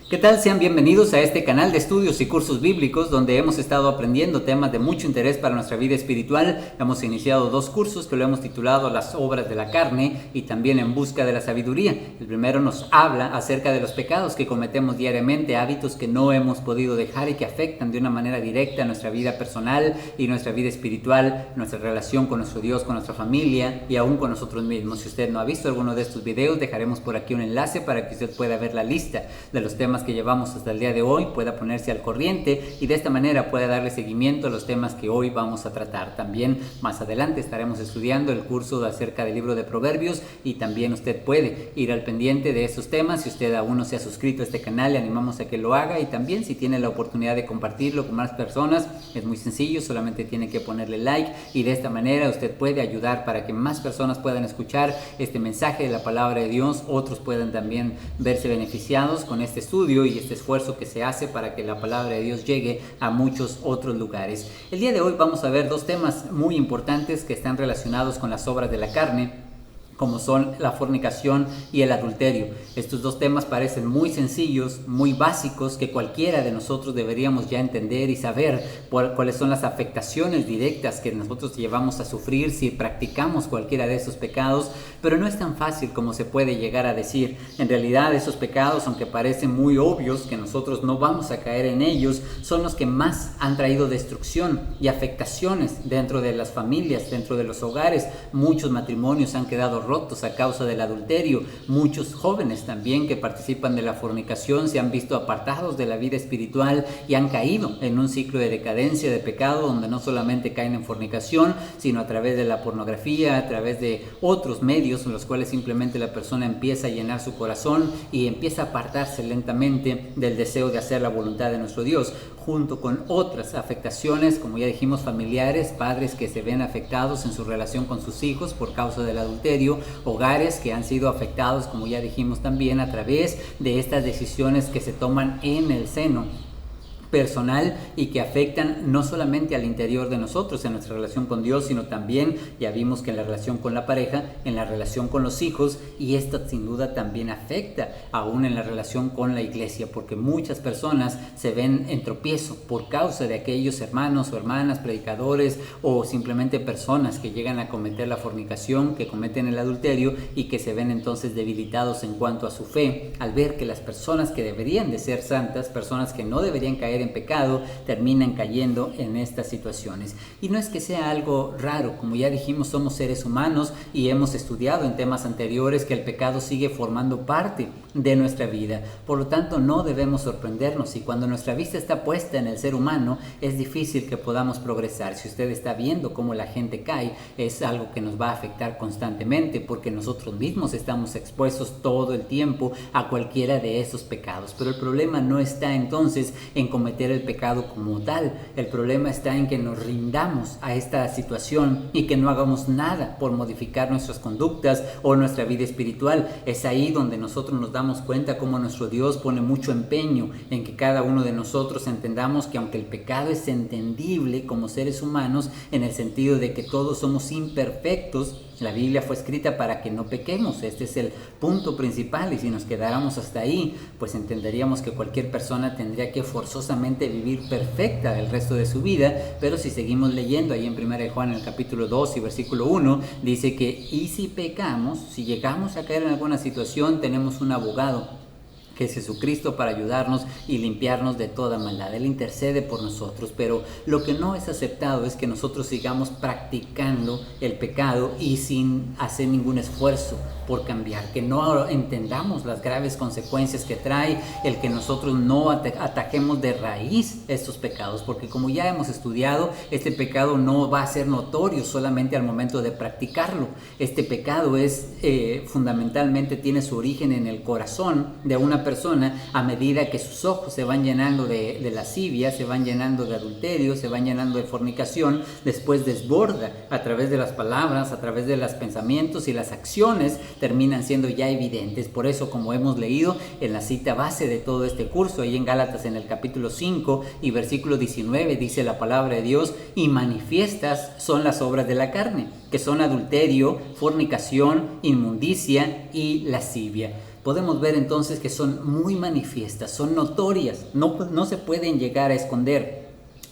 ¿Qué tal? Sean bienvenidos a este canal de estudios y cursos bíblicos donde hemos estado aprendiendo temas de mucho interés para nuestra vida espiritual. Hemos iniciado 2 cursos que lo hemos titulado Las obras de la carne y también En busca de la sabiduría. El primero nos habla acerca de los pecados que cometemos diariamente, hábitos que no hemos podido dejar y que afectan de una manera directa nuestra vida personal y nuestra vida espiritual, nuestra relación con nuestro Dios, con nuestra familia y aún con nosotros mismos. Si usted no ha visto alguno de estos videos, dejaremos por aquí un enlace para que usted pueda ver la lista de los temas que llevamos hasta el día de hoy, pueda ponerse al corriente y de esta manera pueda darle seguimiento a los temas que hoy vamos a tratar. También más adelante estaremos estudiando el curso acerca del libro de Proverbios y también usted puede ir al pendiente de esos temas. Si usted aún no se ha suscrito a este canal, le animamos a que lo haga y también si tiene la oportunidad de compartirlo con más personas, es muy sencillo, solamente tiene que ponerle like y de esta manera usted puede ayudar para que más personas puedan escuchar este mensaje de la palabra de Dios, otros puedan también verse beneficiados con este estudio y este esfuerzo que se hace para que la palabra de Dios llegue a muchos otros lugares. El día de hoy vamos a ver 2 temas muy importantes que están relacionados con las obras de la carne, como son la fornicación y el adulterio. Estos 2 temas parecen muy sencillos, muy básicos, que cualquiera de nosotros deberíamos ya entender y saber cuáles son las afectaciones directas que nosotros llevamos a sufrir si practicamos cualquiera de esos pecados, pero no es tan fácil como se puede llegar a decir. En realidad esos pecados, aunque parecen muy obvios que nosotros no vamos a caer en ellos, son los que más han traído destrucción y afectaciones dentro de las familias, dentro de los hogares. Muchos matrimonios han quedado rotos a causa del adulterio. Muchos jóvenes también que participan de la fornicación se han visto apartados de la vida espiritual y han caído en un ciclo de decadencia, de pecado, donde no solamente caen en fornicación, sino a través de la pornografía, a través de otros medios en los cuales simplemente la persona empieza a llenar su corazón y empieza a apartarse lentamente del deseo de hacer la voluntad de nuestro Dios, junto con otras afectaciones, como ya dijimos, familiares, padres que se ven afectados en su relación con sus hijos por causa del adulterio, hogares que han sido afectados, como ya dijimos también, a través de estas decisiones que se toman en el seno personal y que afectan no solamente al interior de nosotros en nuestra relación con Dios, sino también, ya vimos que en la relación con la pareja, en la relación con los hijos, y esto sin duda también afecta aún en la relación con la iglesia, porque muchas personas se ven en tropiezo por causa de aquellos hermanos o hermanas, predicadores o simplemente personas que llegan a cometer la fornicación, que cometen el adulterio y que se ven entonces debilitados en cuanto a su fe, al ver que las personas que deberían de ser santas, personas que no deberían caer en pecado, terminan cayendo en estas situaciones. Y no es que sea algo raro, como ya dijimos, somos seres humanos y hemos estudiado en temas anteriores que el pecado sigue formando parte de nuestra vida. Por lo tanto, no debemos sorprendernos y cuando nuestra vista está puesta en el ser humano, es difícil que podamos progresar. Si usted está viendo cómo la gente cae, es algo que nos va a afectar constantemente porque nosotros mismos estamos expuestos todo el tiempo a cualquiera de esos pecados. Pero el problema no está entonces en cometer el pecado como tal. El problema está en que nos rindamos a esta situación y que no hagamos nada por modificar nuestras conductas o nuestra vida espiritual. Es ahí donde nosotros nos damos cuenta cómo nuestro Dios pone mucho empeño en que cada uno de nosotros entendamos que aunque el pecado es entendible como seres humanos, en el sentido de que todos somos imperfectos, la Biblia fue escrita para que no pequemos. Este es el punto principal y si nos quedáramos hasta ahí, pues entenderíamos que cualquier persona tendría que forzosamente vivir perfecta el resto de su vida. Pero si seguimos leyendo ahí en 1 Juan, en el capítulo 2 y versículo 1, dice que y si pecamos, si llegamos a caer en alguna situación, tenemos un abogado, que es Jesucristo, para ayudarnos y limpiarnos de toda maldad. Él intercede por nosotros, pero lo que no es aceptado es que nosotros sigamos practicando el pecado y sin hacer ningún esfuerzo por cambiar, que no entendamos las graves consecuencias que trae el que nosotros no ataquemos de raíz estos pecados, porque como ya hemos estudiado, este pecado no va a ser notorio solamente al momento de practicarlo. Este pecado es fundamentalmente tiene su origen en el corazón de una persona a medida que sus ojos se van llenando de lascivia, se van llenando de adulterio, se van llenando de fornicación, después desborda a través de las palabras, a través de los pensamientos y las acciones terminan siendo ya evidentes. Por eso, como hemos leído en la cita base de todo este curso, ahí en Gálatas en el capítulo 5 y versículo 19, dice la palabra de Dios: y manifiestas son las obras de la carne, que son adulterio, fornicación, inmundicia y lascivia. podemos ver entonces que son muy manifiestas, son notorias, no se pueden llegar a esconder.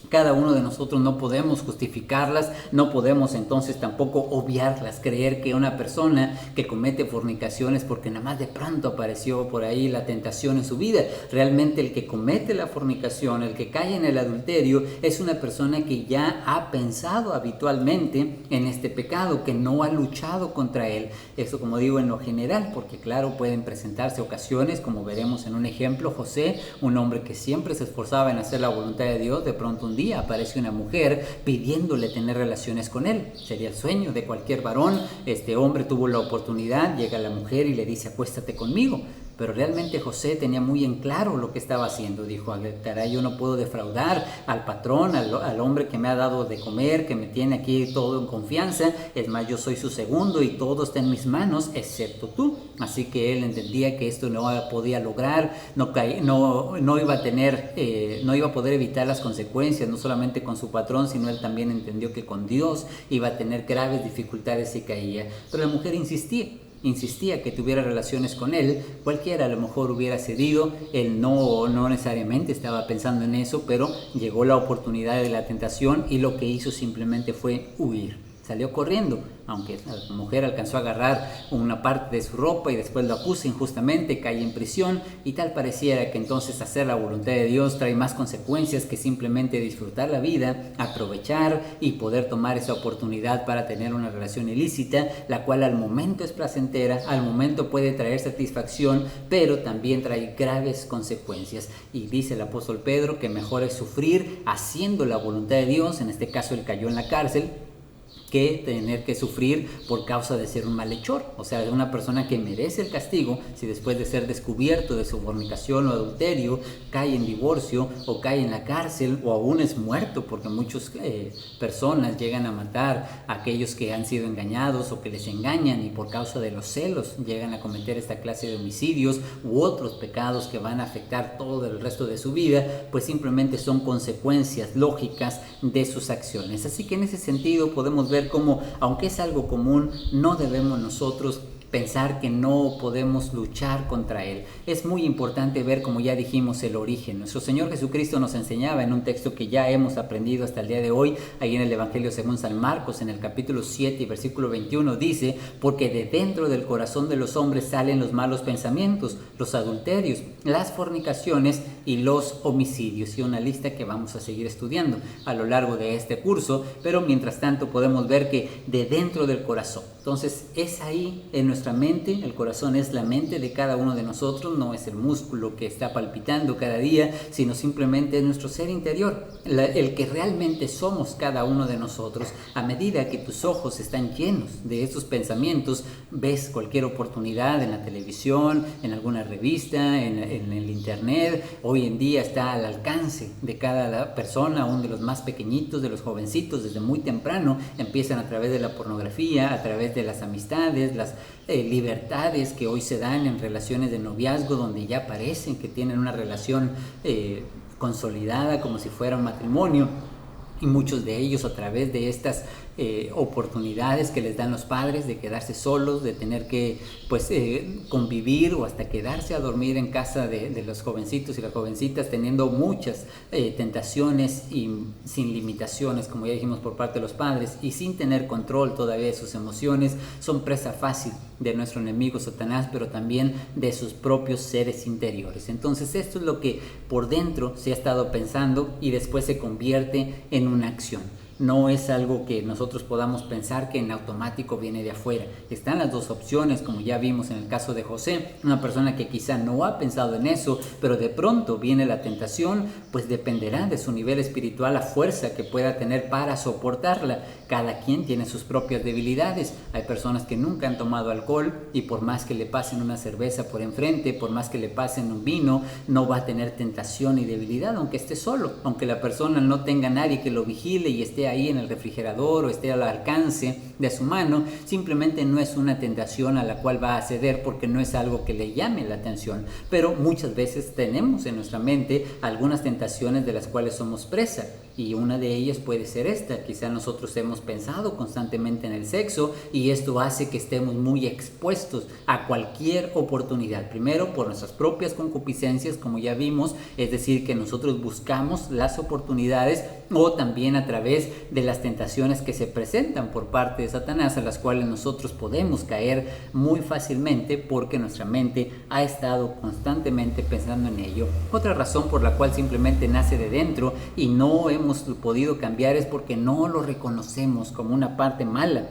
Cada uno de nosotros no podemos justificarlas, no podemos entonces tampoco obviarlas, creer que una persona que comete fornicaciones porque nada más de pronto apareció por ahí la tentación en su vida. Realmente el que comete la fornicación, el que cae en el adulterio, es una persona que ya ha pensado habitualmente en este pecado, que no ha luchado contra él. Eso, como digo, en lo general, porque claro, pueden presentarse ocasiones, como veremos en un ejemplo, José, un hombre que siempre se esforzaba en hacer la voluntad de Dios, de pronto un día aparece una mujer pidiéndole tener relaciones con él. Sería el sueño de cualquier varón. Este hombre tuvo la oportunidad, llega la mujer y le dice: acuéstate conmigo. Pero realmente José tenía muy en claro lo que estaba haciendo. Dijo: caray, yo no puedo defraudar al patrón, al hombre que me ha dado de comer, que me tiene aquí todo en confianza. Es más, yo soy su segundo y todo está en mis manos, excepto tú. Así que él entendía que esto no podía lograr, no iba a poder evitar las consecuencias, no solamente con su patrón, sino él también entendió que con Dios iba a tener graves dificultades si caía. Pero la mujer insistía que tuviera relaciones con él. Cualquiera a lo mejor hubiera cedido. Él no necesariamente estaba pensando en eso, pero llegó la oportunidad de la tentación y lo que hizo simplemente fue huir. Salió corriendo, aunque la mujer alcanzó a agarrar una parte de su ropa y después lo acusa injustamente, cae en prisión, y tal pareciera que entonces hacer la voluntad de Dios trae más consecuencias que simplemente disfrutar la vida, aprovechar y poder tomar esa oportunidad para tener una relación ilícita, la cual al momento es placentera, al momento puede traer satisfacción, pero también trae graves consecuencias. Y dice el apóstol Pedro que mejor es sufrir haciendo la voluntad de Dios. En este caso él cayó en la cárcel, que tener que sufrir por causa de ser un malhechor, o sea, de una persona que merece el castigo si después de ser descubierto de su fornicación o adulterio cae en divorcio o cae en la cárcel o aún es muerto, porque muchas personas llegan a matar a aquellos que han sido engañados o que les engañan y por causa de los celos llegan a cometer esta clase de homicidios u otros pecados que van a afectar todo el resto de su vida, pues simplemente son consecuencias lógicas de sus acciones. Así que en ese sentido podemos ver cómo, aunque es algo común, no debemos nosotros pensar que no podemos luchar contra él. Es muy importante ver, como ya dijimos, el origen. Nuestro Señor Jesucristo nos enseñaba en un texto que ya hemos aprendido hasta el día de hoy, ahí en el Evangelio según San Marcos, en el capítulo 7 y versículo 21, dice: porque de dentro del corazón de los hombres salen los malos pensamientos, los adulterios, las fornicaciones y los homicidios. Y una lista que vamos a seguir estudiando a lo largo de este curso, pero mientras tanto podemos ver que de dentro del corazón. Entonces es ahí en nuestra mente. El corazón es la mente de cada uno de nosotros, no es el músculo que está palpitando cada día, sino simplemente es nuestro ser interior, el que realmente somos cada uno de nosotros. A medida que tus ojos están llenos de esos pensamientos, ves cualquier oportunidad en la televisión, en alguna revista, en el internet. Hoy en día está al alcance de cada persona, aún de los más pequeñitos, de los jovencitos, desde muy temprano empiezan a través de la pornografía, a través de las amistades, las libertades que hoy se dan en relaciones de noviazgo, donde ya parecen que tienen una relación consolidada como si fuera un matrimonio, y muchos de ellos a través de estas oportunidades que les dan los padres de quedarse solos, de tener que convivir o hasta quedarse a dormir en casa de los jovencitos y las jovencitas, teniendo muchas tentaciones y sin limitaciones, como ya dijimos, por parte de los padres, y sin tener control todavía de sus emociones. Son presa fácil de nuestro enemigo Satanás, pero también de sus propios seres interiores. Entonces esto es lo que por dentro se ha estado pensando y después se convierte en una acción. No es algo que nosotros podamos pensar que en automático viene de afuera. Están las dos opciones, como ya vimos en el caso de José, una persona que quizá no ha pensado en eso, pero de pronto viene la tentación, pues dependerá de su nivel espiritual, la fuerza que pueda tener para soportarla. Cada quien tiene sus propias debilidades. Hay personas que nunca han tomado alcohol y por más que le pasen una cerveza por enfrente, por más que le pasen un vino, no va a tener tentación y debilidad, aunque esté solo, aunque la persona no tenga nadie que lo vigile y esté esté ahí en el refrigerador o esté al alcance de su mano, simplemente no es una tentación a la cual va a ceder porque no es algo que le llame la atención. Pero muchas veces tenemos en nuestra mente algunas tentaciones de las cuales somos presa, y una de ellas puede ser esta. Quizá nosotros hemos pensado constantemente en el sexo y esto hace que estemos muy expuestos a cualquier oportunidad. Primero, por nuestras propias concupiscencias, como ya vimos, es decir, que nosotros buscamos las oportunidades, o también a través de las tentaciones que se presentan por parte de Satanás, a las cuales nosotros podemos caer muy fácilmente porque nuestra mente ha estado constantemente pensando en ello. Otra razón por la cual simplemente nace de dentro y no hemos podido cambiar es porque no lo reconocemos como una parte mala,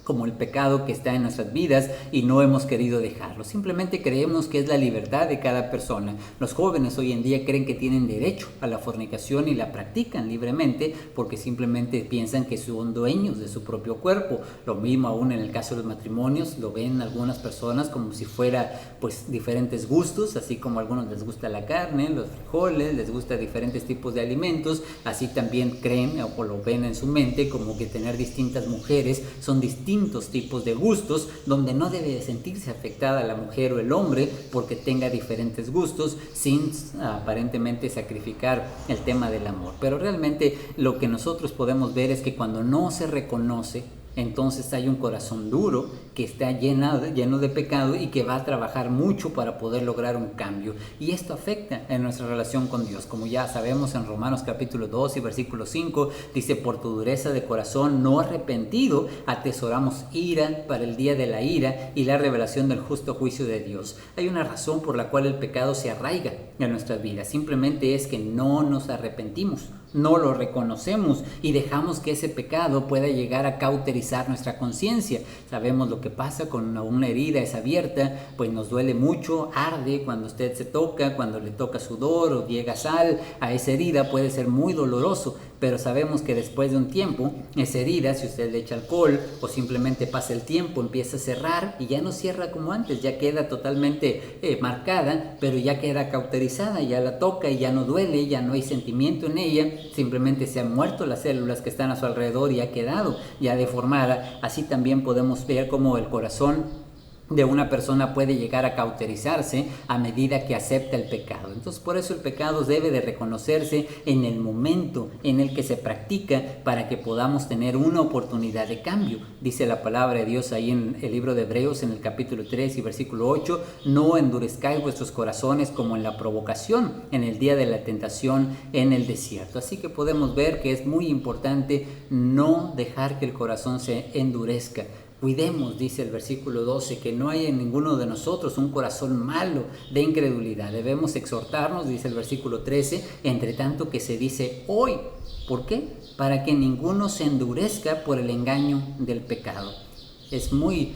como el pecado que está en nuestras vidas, y no hemos querido dejarlo. Simplemente creemos que es la libertad de cada persona. Los jóvenes hoy en día creen que tienen derecho a la fornicación y la practican libremente porque simplemente piensan que son dueños de su propio cuerpo. Lo mismo aún en el caso de los matrimonios, lo ven algunas personas como si fuera pues diferentes gustos, así como a algunos les gusta la carne, los frijoles, les gusta diferentes tipos de alimentos, así también creen o lo ven en su mente como que tener distintas mujeres son distintos tipos de gustos, donde no debe de sentirse afectada la mujer o el hombre porque tenga diferentes gustos, sin aparentemente sacrificar el tema del amor. Pero realmente lo que nosotros podemos ver es que cuando no se reconoce, entonces hay un corazón duro que está lleno de pecado y que va a trabajar mucho para poder lograr un cambio. Y esto afecta en nuestra relación con Dios. Como ya sabemos en Romanos capítulo 2 y versículo 5, dice: por tu dureza de corazón no arrepentido, atesoramos ira para el día de la ira y la revelación del justo juicio de Dios. Hay una razón por la cual el pecado se arraiga en nuestras vidas. Simplemente es que no nos arrepentimos, no lo reconocemos y dejamos que ese pecado pueda llegar a cauterizar nuestra conciencia. Sabemos lo que pasa cuando una herida es abierta, pues nos duele mucho, arde cuando usted se toca, cuando le toca sudor o llega sal a esa herida, puede ser muy doloroso. Pero sabemos que después de un tiempo, esa herida, si usted le echa alcohol o simplemente pasa el tiempo, empieza a cerrar y ya no cierra como antes, ya queda totalmente marcada, pero ya queda cauterizada, ya la toca y ya no duele, ya no hay sentimiento en ella, simplemente se han muerto las células que están a su alrededor y ha quedado ya deformada. Así también podemos ver cómo el corazón de una persona puede llegar a cauterizarse a medida que acepta el pecado. Entonces, por eso el pecado debe de reconocerse en el momento en el que se practica, para que podamos tener una oportunidad de cambio. Dice la palabra de Dios ahí en el libro de Hebreos, en el capítulo 3 y versículo 8: no endurezcáis vuestros corazones como en la provocación, en el día de la tentación en el desierto. Así que podemos ver que es muy importante no dejar que el corazón se endurezca. Cuidemos, dice el versículo 12, que no haya en ninguno de nosotros un corazón malo de incredulidad. Debemos exhortarnos, dice el versículo 13, entre tanto que se dice hoy. ¿Por qué? Para que ninguno se endurezca por el engaño del pecado. Es muy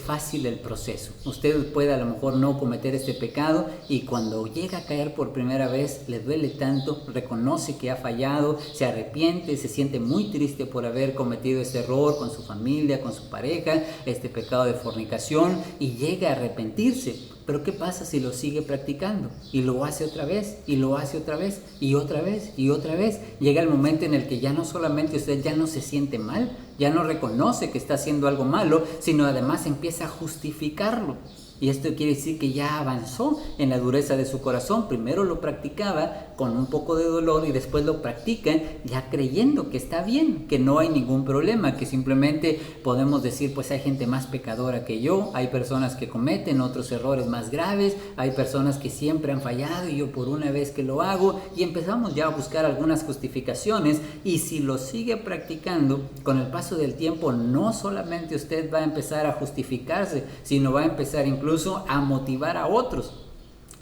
fácil el proceso. Usted puede a lo mejor no cometer este pecado y cuando llega a caer por primera vez le duele tanto, reconoce que ha fallado, se arrepiente, se siente muy triste por haber cometido este error con su familia, con su pareja, este pecado de fornicación, y llega a arrepentirse. Pero ¿qué pasa si lo sigue practicando? Y lo hace otra vez, y lo hace otra vez, y otra vez, y otra vez. Llega el momento en el que ya no solamente usted ya no se siente mal, ya no reconoce que está haciendo algo malo, sino además empieza a justificarlo. Y esto quiere decir que ya avanzó en la dureza de su corazón. Primero lo practicaba con un poco de dolor y después lo practica ya creyendo que está bien, que no hay ningún problema, que simplemente podemos decir, pues hay gente más pecadora que yo, hay personas que cometen otros errores más graves, hay personas que siempre han fallado y yo por una vez que lo hago, y empezamos ya a buscar algunas justificaciones. Y si lo sigue practicando, con el paso del tiempo no solamente usted va a empezar a justificarse, sino va a empezar incluso a motivar a otros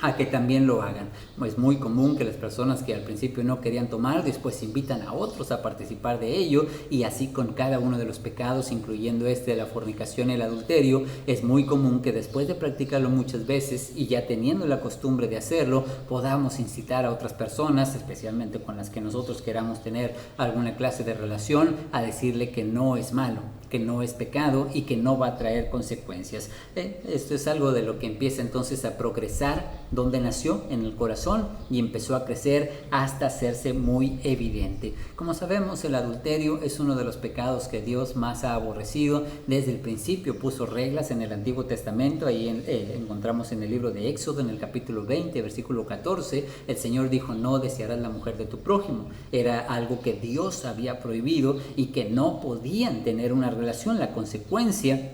a que también lo hagan. Es muy común que las personas que al principio no querían tomar, después invitan a otros a participar de ello, y así con cada uno de los pecados, incluyendo este de la fornicación y el adulterio. Es muy común que después de practicarlo muchas veces y ya teniendo la costumbre de hacerlo, podamos incitar a otras personas, especialmente con las que nosotros queramos tener alguna clase de relación, a decirle que no es malo, que no es pecado y que no va a traer consecuencias. Esto es algo de lo que empieza entonces a progresar donde nació, en el corazón, y empezó a crecer hasta hacerse muy evidente. Como sabemos, el adulterio es uno de los pecados que Dios más ha aborrecido. Desde el principio puso reglas en el Antiguo Testamento. Ahí encontramos en el libro de Éxodo, en el capítulo 20, versículo 14, el Señor dijo: no desearás la mujer de tu prójimo. Era algo que Dios había prohibido y que no podían tener una relación. La consecuencia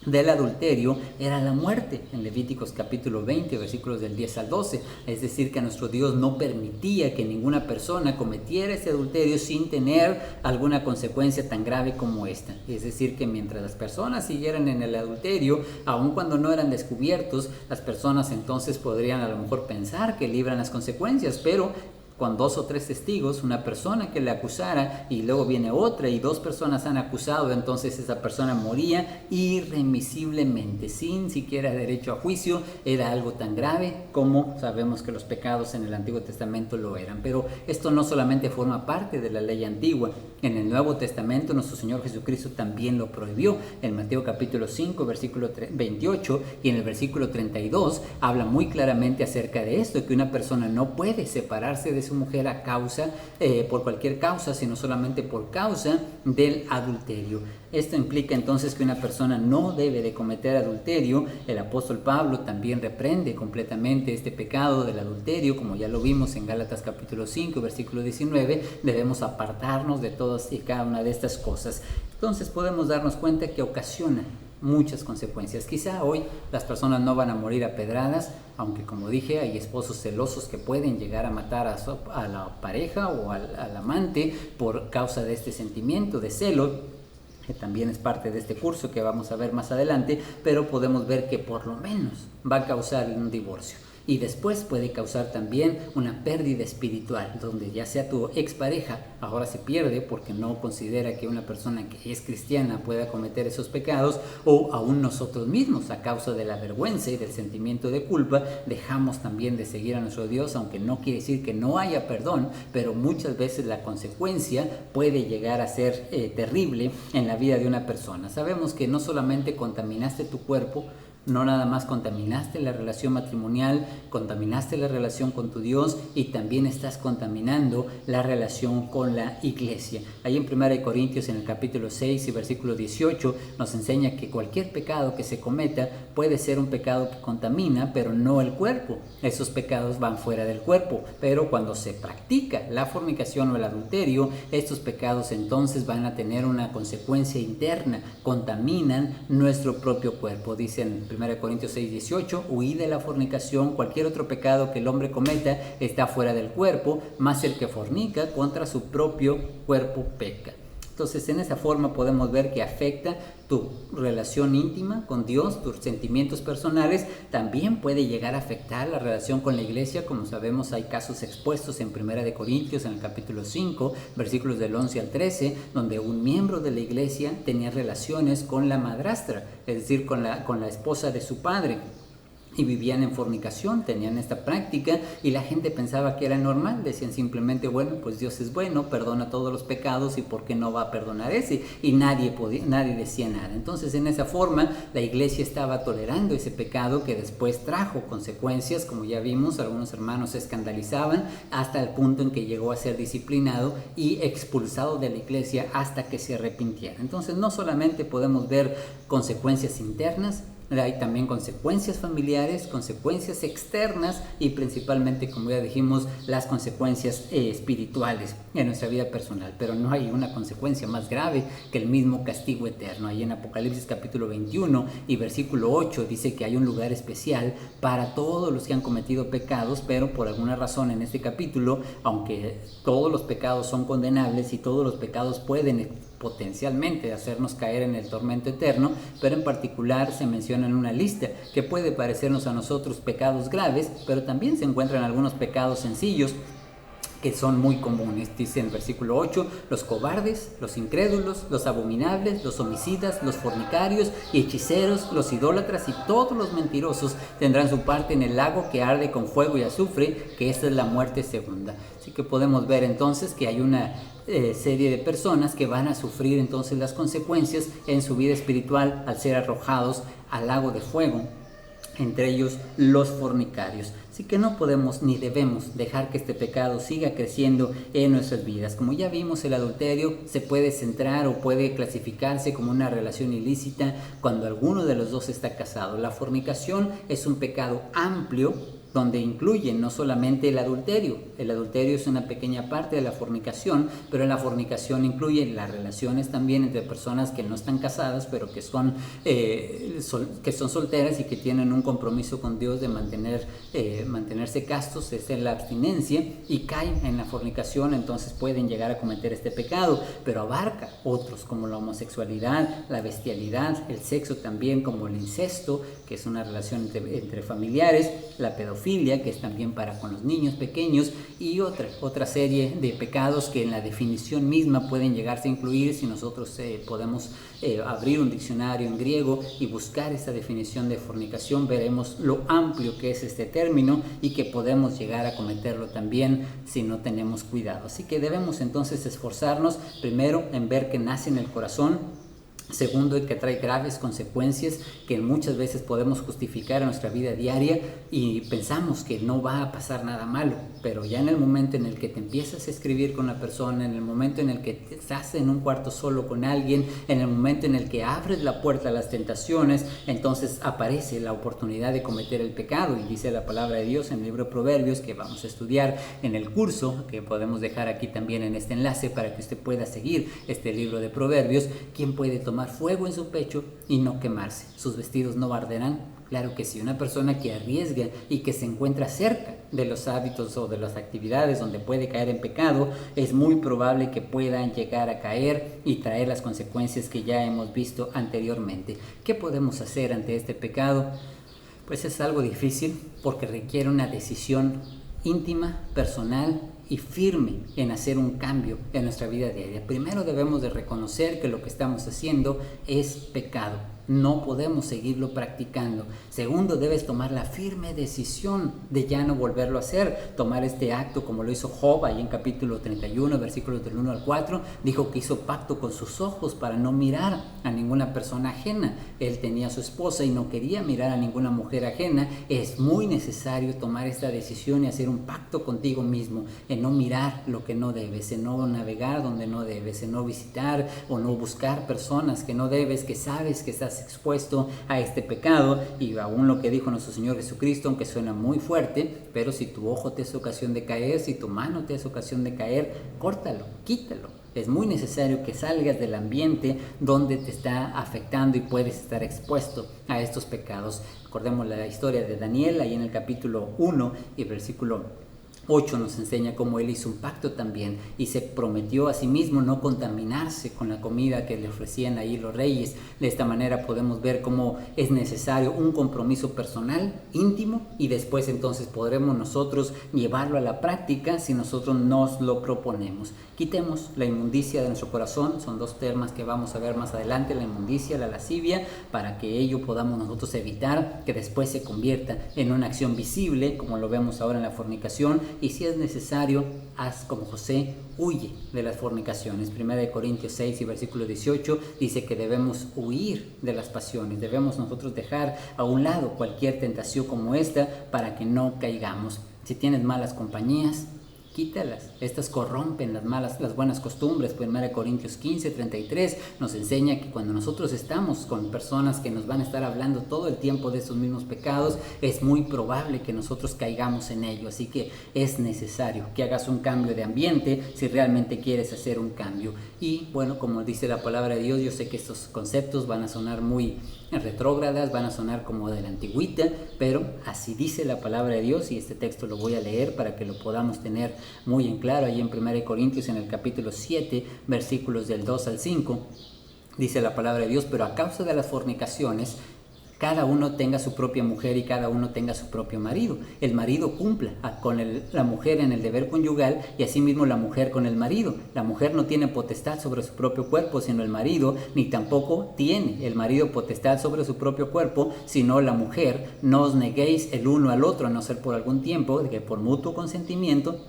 del adulterio era la muerte, en Levíticos capítulo 20, versículos del 10 al 12. Es decir, que nuestro Dios no permitía que ninguna persona cometiera ese adulterio sin tener alguna consecuencia tan grave como esta. Es decir, que mientras las personas siguieran en el adulterio, aun cuando no eran descubiertos, las personas entonces podrían a lo mejor pensar que libran las consecuencias, pero con 2 o 3 testigos, una persona que le acusara y luego viene otra y 2 personas han acusado, entonces esa persona moría irremisiblemente, sin siquiera derecho a juicio. Era algo tan grave como sabemos que los pecados en el Antiguo Testamento lo eran. Pero esto no solamente forma parte de la ley antigua. En el Nuevo Testamento nuestro Señor Jesucristo también lo prohibió. En Mateo capítulo 5, versículo 28 y en el versículo 32 habla muy claramente acerca de esto, que una persona no puede separarse de su mujer a causa, por cualquier causa, sino solamente por causa del adulterio. Esto implica entonces que una persona no debe de cometer adulterio. El apóstol Pablo también reprende completamente este pecado del adulterio, como ya lo vimos en Gálatas capítulo 5, versículo 19. Debemos apartarnos de todas y cada una de estas cosas. Entonces podemos darnos cuenta que ocasiona muchas consecuencias. Quizá hoy las personas no van a morir a pedradas, aunque como dije, hay esposos celosos que pueden llegar a matar a la pareja o al amante por causa de este sentimiento de celo, que también es parte de este curso que vamos a ver más adelante, pero podemos ver que por lo menos va a causar un divorcio. Y después puede causar también una pérdida espiritual, donde ya sea tu expareja ahora se pierde porque no considera que una persona que es cristiana pueda cometer esos pecados, o aún nosotros mismos, a causa de la vergüenza y del sentimiento de culpa, dejamos también de seguir a nuestro Dios, aunque no quiere decir que no haya perdón, pero muchas veces la consecuencia puede llegar a ser terrible en la vida de una persona. Sabemos que no solamente contaminaste tu cuerpo, no nada más contaminaste la relación matrimonial, contaminaste la relación con tu Dios, y también estás contaminando la relación con la iglesia. Ahí en 1 Corintios, en el capítulo 6 y versículo 18, nos enseña que cualquier pecado que se cometa puede ser un pecado que contamina, pero no el cuerpo. Esos pecados van fuera del cuerpo, pero cuando se practica la fornicación o el adulterio, estos pecados entonces van a tener una consecuencia interna, contaminan nuestro propio cuerpo. Dicen 1 Corintios 6, 18, huid de la fornicación. Cualquier otro pecado que el hombre cometa está fuera del cuerpo, mas el que fornica contra su propio cuerpo peca. Entonces, en esa forma podemos ver que afecta tu relación íntima con Dios, tus sentimientos personales. También puede llegar a afectar la relación con la iglesia. Como sabemos, hay casos expuestos en 1 Corintios, en el capítulo 5, versículos del 11 al 13, donde un miembro de la iglesia tenía relaciones con la madrastra, es decir, con la esposa de su padre. Y vivían en fornicación, tenían esta práctica, y la gente pensaba que era normal. Decían simplemente: bueno, pues Dios es bueno, perdona todos los pecados, y ¿por qué no va a perdonar ese? Y nadie decía nada. Entonces, en esa forma, la iglesia estaba tolerando ese pecado, que después trajo consecuencias. Como ya vimos, algunos hermanos se escandalizaban hasta el punto en que llegó a ser disciplinado y expulsado de la iglesia hasta que se arrepintiera. Entonces, no solamente podemos ver consecuencias internas, hay también consecuencias familiares, consecuencias externas, y principalmente, como ya dijimos, las consecuencias espirituales en nuestra vida personal. Pero no hay una consecuencia más grave que el mismo castigo eterno. Ahí en Apocalipsis capítulo 21 y versículo 8 dice que hay un lugar especial para todos los que han cometido pecados, pero por alguna razón en este capítulo, aunque todos los pecados son condenables y todos los pecados pueden potencialmente hacernos caer en el tormento eterno, pero en particular se menciona en una lista que puede parecernos a nosotros pecados graves, pero también se encuentran algunos pecados sencillos que son muy comunes. Dice en el versículo 8, los cobardes, los incrédulos, los abominables, los homicidas, los fornicarios y hechiceros, los idólatras y todos los mentirosos tendrán su parte en el lago que arde con fuego y azufre, que esta es la muerte segunda. Así que podemos ver entonces que hay una serie de personas que van a sufrir entonces las consecuencias en su vida espiritual al ser arrojados al lago de fuego, entre ellos los fornicarios. Así que no podemos ni debemos dejar que este pecado siga creciendo en nuestras vidas. Como ya vimos, el adulterio se puede centrar o puede clasificarse como una relación ilícita cuando alguno de los dos está casado. La fornicación es un pecado amplio donde incluye no solamente el adulterio es una pequeña parte de la fornicación, pero la fornicación incluye las relaciones también entre personas que no están casadas, pero que son solteras y que tienen un compromiso con Dios de mantenerse castos, es la abstinencia, y caen en la fornicación, entonces pueden llegar a cometer este pecado, pero abarca otros como la homosexualidad, la bestialidad, el sexo también, como el incesto, que es una relación entre familiares, la pedofilia, que es también para con los niños pequeños, y otra serie de pecados que en la definición misma pueden llegarse a incluir. Si nosotros podemos abrir un diccionario en griego y buscar esta definición de fornicación, veremos lo amplio que es este término y que podemos llegar a cometerlo también si no tenemos cuidado. Así que debemos entonces esforzarnos primero en ver que nace en el corazón. Segundo, que trae graves consecuencias que muchas veces podemos justificar en nuestra vida diaria y pensamos que no va a pasar nada malo, pero ya en el momento en el que te empiezas a escribir con la persona, en el momento en el que estás en un cuarto solo con alguien, en el momento en el que abres la puerta a las tentaciones, entonces aparece la oportunidad de cometer el pecado. Y dice la palabra de Dios en el libro de Proverbios, que vamos a estudiar en el curso, que podemos dejar aquí también en este enlace para que usted pueda seguir este libro de Proverbios. ¿Quién puede tomar fuego en su pecho y no quemarse? ¿Sus vestidos no arderán? Claro que sí. Una persona que arriesga y que se encuentra cerca de los hábitos o de las actividades donde puede caer en pecado, es muy probable que puedan llegar a caer y traer las consecuencias que ya hemos visto anteriormente. ¿Qué podemos hacer ante este pecado? Pues es algo difícil porque requiere una decisión íntima, personal y firme en hacer un cambio en nuestra vida diaria. Primero debemos de reconocer que lo que estamos haciendo es pecado. No podemos seguirlo practicando. Segundo, debes tomar la firme decisión de ya no volverlo a hacer. Tomar este acto como lo hizo Job, ahí en capítulo 31, versículos del 1 al 4. Dijo que hizo pacto con sus ojos para no mirar a ninguna persona ajena. Él tenía a su esposa y no quería mirar a ninguna mujer ajena. Es muy necesario tomar esta decisión y hacer un pacto contigo mismo, en no mirar lo que no debes, en no navegar donde no debes, en no visitar o no buscar personas que no debes, que sabes que estás expuesto a este pecado. Y aún lo que dijo nuestro Señor Jesucristo, aunque suena muy fuerte, pero si tu ojo te es ocasión de caer, si tu mano te es ocasión de caer, córtalo, quítalo. Es muy necesario que salgas del ambiente donde te está afectando y puedes estar expuesto a estos pecados. Recordemos la historia de Daniel, ahí en el capítulo 1 y versículo 8 nos enseña cómo él hizo un pacto también y se prometió a sí mismo no contaminarse con la comida que le ofrecían ahí los reyes. De esta manera podemos ver cómo es necesario un compromiso personal, íntimo, y después entonces podremos nosotros llevarlo a la práctica si nosotros nos lo proponemos. Quitemos la inmundicia de nuestro corazón. Son dos temas que vamos a ver más adelante: la inmundicia, la lascivia, para que ello podamos nosotros evitar que después se convierta en una acción visible, como lo vemos ahora en la fornicación. Y si es necesario, haz como José, huye de las fornicaciones. 1 Corintios 6 y versículo 18 dice que debemos huir de las pasiones. Debemos nosotros dejar a un lado cualquier tentación como esta para que no caigamos. Si tienes malas compañías, quítalas. Estas corrompen las buenas costumbres. 1 Corintios 15:33 nos enseña que cuando nosotros estamos con personas que nos van a estar hablando todo el tiempo de esos mismos pecados, es muy probable que nosotros caigamos en ello. Así que es necesario que hagas un cambio de ambiente si realmente quieres hacer un cambio. Y bueno, como dice la palabra de Dios, yo sé que estos conceptos van a sonar muy retrógradas, van a sonar como de la antigüita, pero así dice la palabra de Dios, y este texto lo voy a leer para que lo podamos tener muy en claro. Ahí en 1 Corintios, en el capítulo 7, versículos del 2 al 5, dice la palabra de Dios: pero a causa de las fornicaciones cada uno tenga su propia mujer y cada uno tenga su propio marido. El marido cumpla con la mujer en el deber conyugal y asimismo la mujer con el marido. La mujer no tiene potestad sobre su propio cuerpo, sino el marido, ni tampoco tiene el marido potestad sobre su propio cuerpo, sino la mujer. No os neguéis el uno al otro, a no ser por algún tiempo, que por mutuo consentimiento,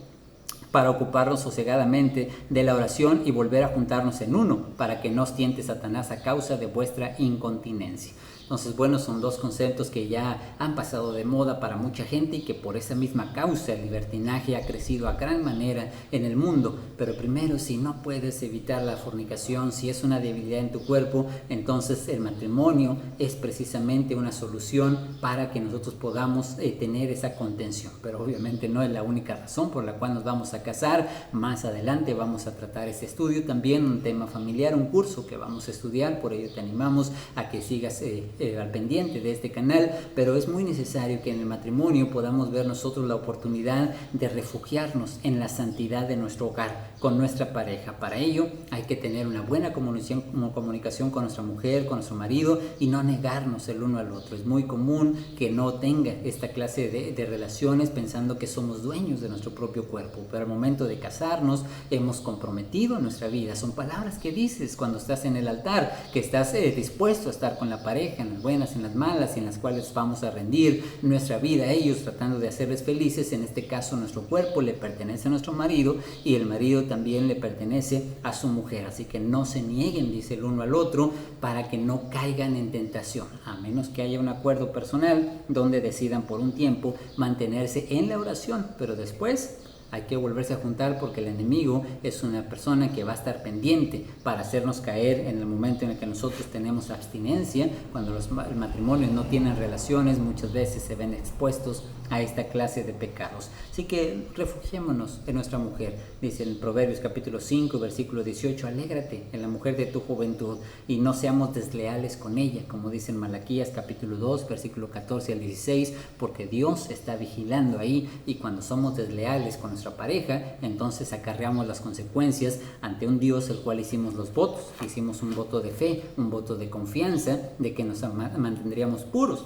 para ocuparnos sosegadamente de la oración y volver a juntarnos en uno, para que no os tiente Satanás a causa de vuestra incontinencia. Entonces, bueno, son dos conceptos que ya han pasado de moda para mucha gente y que por esa misma causa el libertinaje ha crecido a gran manera en el mundo. Pero primero, si no puedes evitar la fornicación, si es una debilidad en tu cuerpo, entonces el matrimonio es precisamente una solución para que nosotros podamos tener esa contención. Pero obviamente no es la única razón por la cual nos vamos a casar. Más adelante vamos a tratar este estudio, también un tema familiar, un curso que vamos a estudiar, por ello te animamos a que sigas al pendiente de este canal, pero es muy necesario que en el matrimonio podamos ver nosotros la oportunidad de refugiarnos en la santidad de nuestro hogar con nuestra pareja. Para ello hay que tener una buena comunicación con nuestra mujer, con nuestro marido, y no negarnos el uno al otro. Es muy común que no tenga esta clase de relaciones pensando que somos dueños de nuestro propio cuerpo, pero al momento de casarnos hemos comprometido nuestra vida. Son palabras que dices cuando estás en el altar, que estás dispuesto a estar con la pareja en las buenas, en las malas, y en las cuales vamos a rendir nuestra vida a ellos, tratando de hacerles felices. En este caso nuestro cuerpo le pertenece a nuestro marido y el marido también le pertenece a su mujer, así que no se nieguen, dice el uno al otro, para que no caigan en tentación, a menos que haya un acuerdo personal donde decidan por un tiempo mantenerse en la oración, pero después hay que volverse a juntar, porque el enemigo es una persona que va a estar pendiente para hacernos caer en el momento en el que nosotros tenemos abstinencia. Cuando los matrimonios no tienen relaciones, muchas veces se ven expuestos a esta clase de pecados. Así que refugiémonos en nuestra mujer. Dice en Proverbios capítulo 5, versículo 18, alégrate en la mujer de tu juventud y no seamos desleales con ella, como dice en Malaquías capítulo 2, versículo 14 al 16, porque Dios está vigilando ahí, y cuando somos desleales con nuestra pareja, entonces acarreamos las consecuencias ante un Dios el cual hicimos los votos. Hicimos un voto de fe, un voto de confianza de que nos mantendríamos puros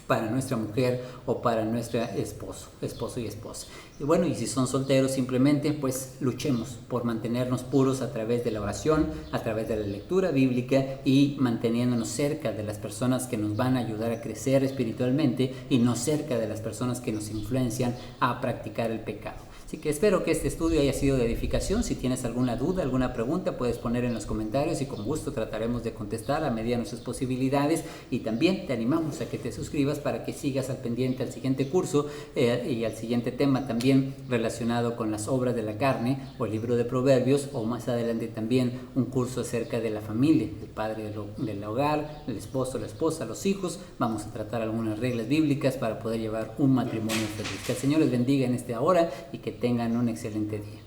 para nuestra mujer o para nuestro esposo y esposa. Y bueno, y si son solteros, simplemente pues luchemos por mantenernos puros a través de la oración, a través de la lectura bíblica y manteniéndonos cerca de las personas que nos van a ayudar a crecer espiritualmente y no cerca de las personas que nos influencian a practicar el pecado. Así que espero que este estudio haya sido de edificación. Si tienes alguna duda, alguna pregunta, puedes poner en los comentarios y con gusto trataremos de contestar a medida de nuestras posibilidades. Y también te animamos a que te suscribas para que sigas al pendiente al siguiente curso y al siguiente tema también relacionado con las obras de la carne o el libro de Proverbios, o más adelante también un curso acerca de la familia, el padre del hogar, el esposo, la esposa, los hijos. Vamos a tratar algunas reglas bíblicas para poder llevar un matrimonio feliz. Que el Señor les bendiga en esta hora y que tengan un excelente día.